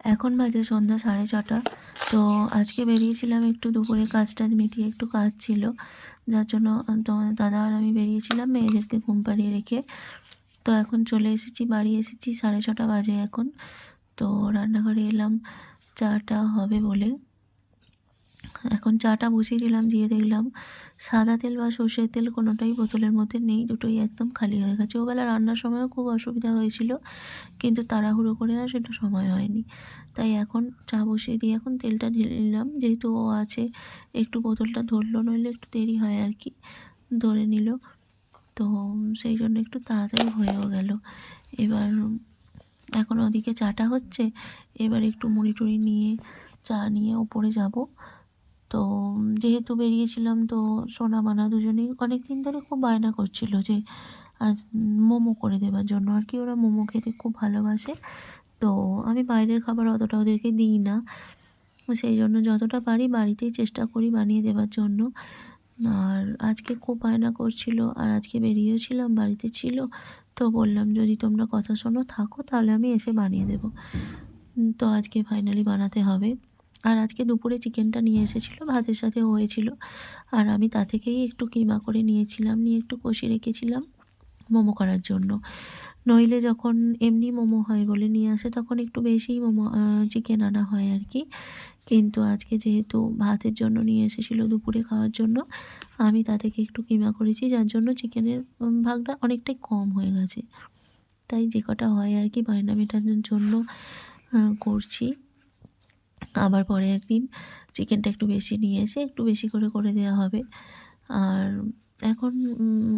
এখন বাজে সন্ধ্যা 6:30। তো আজকে বেরিয়েছিলাম একটু দুপুরে কাজ টাজ মিটিয়ে, একটু কাজ ছিল যার জন্য তোমাদের দাদা আর আমি বেরিয়েছিলাম মেয়েদেরকে ঘুম পাড়িয়ে রেখে। তো এখন চলে এসেছি, বাড়ি এসেছি, 6:30 বাজে এখন। তো রান্নাঘরে এলাম চাটা হবে বলে। এখন চাটা বসিয়ে দিলাম, দিয়ে দেখলাম সাদা তেল বা সর্ষের তেল কোনোটাই বোতলের মধ্যে নেই, দুটোই একদম খালি হয়ে গেছে। ওবেলা রান্নার সময়ও খুব অসুবিধা হয়েছিল, কিন্তু তাড়াহুড়ো করে আর সেটা সময় হয়নি। তাই এখন চা বসিয়ে দিয়ে এখন তেলটা ঢেলে নিলাম, যেহেতু ও আছে একটু বোতলটা ধরলো, নইলে একটু দেরি হয় আর কি, ধরে নিল। তো সেই জন্য একটু তাড়াতাড়ি হয়েও গেল। এবার এখন ওদিকে চাটা হচ্ছে, এবার একটু মুড়ি টুড়ি নিয়ে চা নিয়ে ওপরে যাব। তো যেহেতু বেরিয়েছিলাম, তো সোনা মানা দুজনেই অনেক দিন ধরে খুব বায়না করছিল যে আজ মোমো করে দেওয়ার জন্য আর কি। ওরা মোমো খেতে খুব ভালোবাসে। তো আমি বাইরের খাবার অতটা ওদেরকে দিই না, সেই জন্য যতটা পারি বাড়িতেই চেষ্টা করি বানিয়ে দেওয়ার জন্য। আর আজকে খুব বায়না করছিল, আর আজকে বেরিয়েছিলাম, বাড়িতে ছিল। তো বললাম যদি তোমরা কথা শোনো থাকো, তাহলে আমি এসে বানিয়ে দেবো। তো আজকে ফাইনালি বানাতে হবে। আর আজকে দুপুরে চিকেনটা নিয়ে এসেছিলো, ভাতের সাথে হয়েছিল। আর আমি তা থেকেই একটু কিমা করে নিয়েছিলাম, নিয়ে একটু কষিয়ে রেখেছিলাম মোমো করার জন্য। নইলে যখন এমনি মোমো হয় বলে নিয়ে আসে, তখন একটু বেশিই মোমো চিকেন আনা হয় আর কি। কিন্তু আজকে যেহেতু ভাতের জন্য নিয়ে এসেছিলো দুপুরে খাওয়ার জন্য, আমি তা থেকে একটু কিমা করেছি, যার জন্য চিকেনের ভাগটা অনেকটাই কম হয়ে গেছে। তাই যে কটা হয় আর কি বায়না মেটানোর জন্য করছি। আবার পরে একদিন চিকেনটা একটু বেশি নিয়ে এসে একটু বেশি করে করে দেওয়া হবে। আর এখন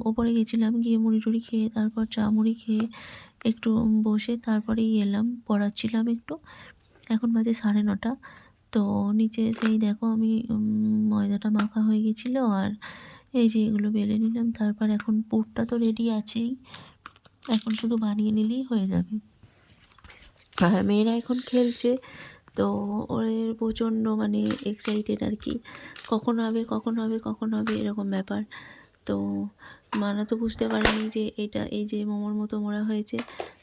ওপরে গেছিলাম, গিয়ে মুড়ি টুড়ি খেয়ে, তারপর চা মুড়ি খেয়ে একটু বসে তারপরেই এলাম, পড়াচ্ছিলাম একটু। এখন বাজে 9:30। তো নিচে এসেই দেখো আমি ময়দাটা মাখা হয়ে গেছিলো, আর এই যে এগুলো বেলে নিলাম। তারপর এখন পুরটা তো রেডি আছেই, এখন শুধু বানিয়ে নিলেই হয়ে যাবে। আর মেয়েরা এখন খেলছে, তো ওদের প্রচণ্ড মানে এক্সাইটেড আর কি, কখন হবে কখন হবে কখন হবে এরকম ব্যাপার। তো মানা তো বুঝতে পারেনি যে এটা এই যে মোমোর মতো মোড়া হয়েছে,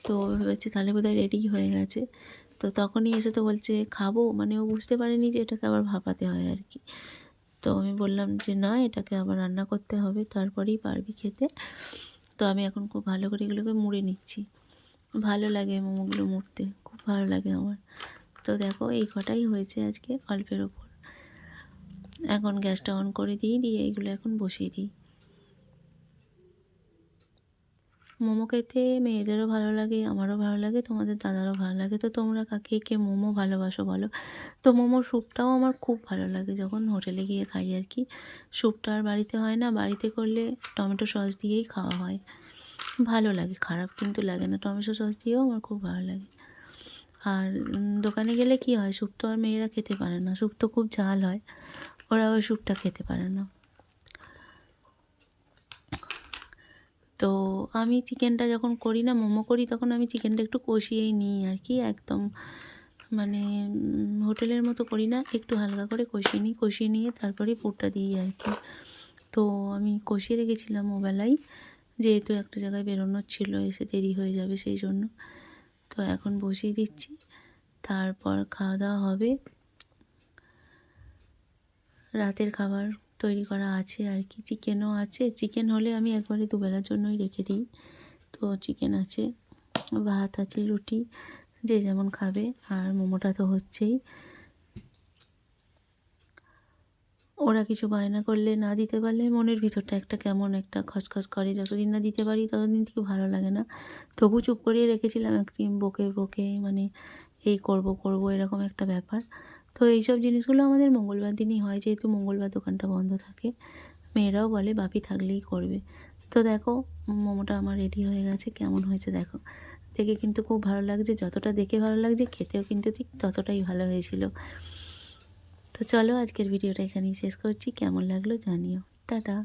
তো ভেবেছে তাহলে বোধহয় রেডি হয়ে গেছে। তো তখনই এসে তো বলছে খাবো, মানে ও বুঝতে পারেনি যে এটাকে আবার ভাপাতে হয় আর কি। তো আমি বললাম যে না, এটাকে আবার রান্না করতে হবে, তারপরেই পারবি খেতে। তো আমি এখন খুব ভালো করে এগুলোকে মুড়ে নিচ্ছি। ভালো লাগে মোমোগুলো মুড়তে, খুব ভালো লাগে আমার। তো দেখো এই কটাই হয়েছে আজকে অল্পের ওপর। এখন গ্যাসটা অন করে দিয়ে এইগুলো এখন বসিয়ে দিই। মোমো খেতে মেয়েদেরও ভালো লাগে, আমারও ভালো লাগে, তোমাদের দাদারও ভালো লাগে। তো তোমরা কাকে কে মোমো ভালোবাসো বলো। তো মোমোর স্যুপটাও আমার খুব ভালো লাগে, যখন হোটেলে গিয়ে খাই আর কি। স্যুপটা আর বাড়িতে হয় না, বাড়িতে করলে টমেটো সস দিয়েই খাওয়া হয়, ভালো লাগে, খারাপ কিন্তু লাগে না। টমেটো সস দিয়েও আমার খুব ভালো লাগে। আর দোকানে গেলে কি হয়, স্যুপ তো আর মেয়েরা খেতে পারে না, স্যুপ তো খুব ঝাল হয়, ওরা ওই স্যুপটা খেতে পারে না। তো আমি চিকেনটা যখন করি না, মোমো করি, তখন আমি চিকেনটা একটু কষিয়েই নিই আর কি, একদম মানে হোটেলের মতো করি না, একটু হালকা করে কষিয়ে নিই, কষিয়ে নিয়ে তারপরেই পুরটা দিই আর কি। তো আমি কষিয়ে রেখেছিলাম ওবেলাই, যেহেতু একটা জায়গায় বেরোনোর ছিল, এসে দেরি হয়ে যাবে সেই জন্য। তো এখন বসিয়ে দিচ্ছি, তারপর খাওয়া দাওয়া হবে। রাতের খাবার তৈরি করা আছে আর কি, চিকেনও আছে। চিকেন হলে আমি একবারে দুবেলার জন্যই রেখে দিই। তো চিকেন আছে, ভাত আছে, রুটি, যে যেমন খাবে। আর মোমোটা তো হচ্ছেই। ওরা কিছু বায়না করলে, না দিতে পারলে মনের ভিতরটা একটা কেমন একটা খচখচ করে, যতদিন না দিতে পারি ততদিন থেকে ভালো লাগে না। তবু চুপ করিয়ে রেখেছিলাম, একদিন বকে বকে মানে এই করব করব এরকম একটা ব্যাপার। তো এইসব জিনিসগুলো আমাদের মঙ্গলবার দিনই হয়, যেহেতু মঙ্গলবার দোকানটা বন্ধ থাকে। মেয়েরাও বলে বাপি থাকলেই করবে। তো দেখো মোমোটা আমার রেডি হয়ে গেছে, কেমন হয়েছে দেখো। দেখে কিন্তু খুব ভালো লাগছে, যতটা দেখে ভালো লাগছে খেতেও কিন্তু ঠিক ততটাই ভালো হয়েছিল। তো চলো আজকের ভিডিওটা এখানেই শেষ করছি, কেমন লাগলো জানিও। টাটা।